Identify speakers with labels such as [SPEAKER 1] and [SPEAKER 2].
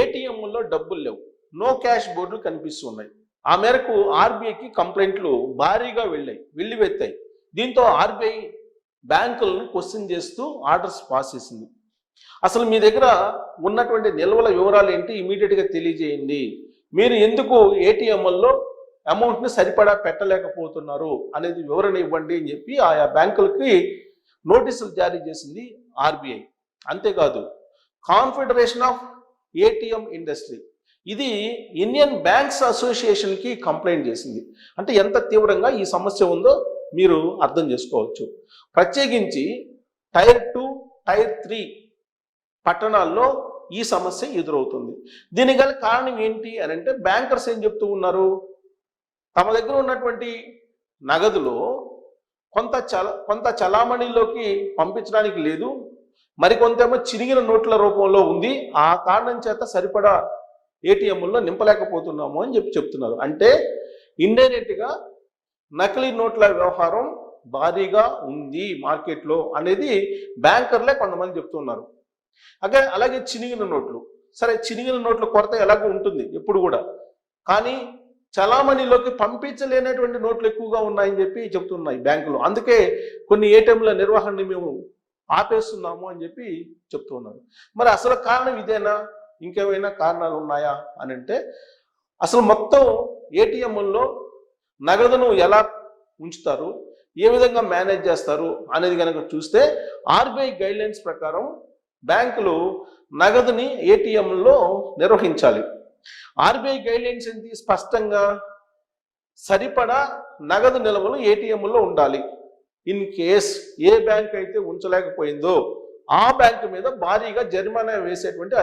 [SPEAKER 1] ఏటీఎంల్లో డబ్బులు లేవు, no cash బోర్డులు కనిపిస్తున్నాయి. ఆ మేరకు ఆర్బీఐకి కంప్లైంట్లు భారీగా వెల్లువెత్తాయి. దీంతో ఆర్బీఐ బ్యాంకులను క్వశ్చన్ చేస్తూ ఆర్డర్స్ పాస్ చేసింది. అసలు మీ దగ్గర ఉన్నటువంటి నిల్వల వివరాలు ఏంటి, ఇమీడియట్గా తెలియజేయండి. మీరు ఎందుకు ఏటీఎంల్లో అమౌంట్ని సరిపడా పెట్టలేకపోతున్నారు అనేది వివరణ ఇవ్వండి అని చెప్పి ఆయా బ్యాంకులకి నోటీసులు జారీ చేసింది ఆర్బీఐ. అంతేకాదు, కాన్ఫెడరేషన్ ఆఫ్ ఏటీఎం ఇండస్ట్రీ ఇది ఇండియన్ బ్యాంక్స్ అసోసియేషన్కి కంప్లైంట్ చేసింది. అంటే ఎంత తీవ్రంగా ఈ సమస్య ఉందో మీరు అర్థం చేసుకోవచ్చు. ప్రత్యేకించి టైర్ 2, టైర్ 3 పట్టణాల్లో ఈ సమస్య ఎదురవుతుంది. దీనికి గల కారణం ఏంటి అని అంటే, బ్యాంకర్స్ ఏం చెప్తూ ఉన్నారు, తమ దగ్గర ఉన్నటువంటి నగదులో కొంత చలామణిలోకి పంపించడానికి లేదు, మరికొంతేమో చిరిగిన నోట్ల రూపంలో ఉంది. ఆ కారణం చేత సరిపడా ఏటీఎంల్లో నింపలేకపోతున్నాము అని చెప్తున్నారు. అంటే ఇండైరెక్ట్గా నకిలీ నోట్ల వ్యవహారం భారీగా ఉంది మార్కెట్లో అనేది బ్యాంకర్లే కొంతమంది చెప్తున్నారు. అలాగే చినిగిన నోట్లు, సరే చినిగిన నోట్ల కొరత ఎలాగో ఉంటుంది ఎప్పుడు కూడా, కానీ చలామణిలోకి పంపించలేనటువంటి నోట్లు ఎక్కువగా ఉన్నాయని చెప్పి చెప్తున్నాయి బ్యాంకులు. అందుకే కొన్ని ఏటీఎంల నిర్వహణని మేము ఆపేస్తున్నాము అని చెప్పి చెప్తున్నారు. మరి అసలు కారణం ఇదేనా, ఇంకేమైనా కారణాలు ఉన్నాయా అని అంటే, అసలు మొత్తం ఏటీఎంల్లో నగదును ఎలా ఉంచుతారు, ఏ విధంగా మేనేజ్ చేస్తారు అనేది కనుక చూస్తే, ఆర్బీఐ గైడ్లైన్స్ ప్రకారం బ్యాంకులు నగదుని ఏటీఎంలో నిర్వహించాలి. ఆర్బీఐ గైడ్లైన్స్ ఏంటి, స్పష్టంగా సరిపడా నగదు నిల్వలు ఏటీఎంలో ఉండాలి. ఇన్ కేస్ ఏ బ్యాంక్ అయితే ఉంచలేకపోయిందో ఆ బ్యాంకు మీద భారీగా జరిమానా వేసేటువంటి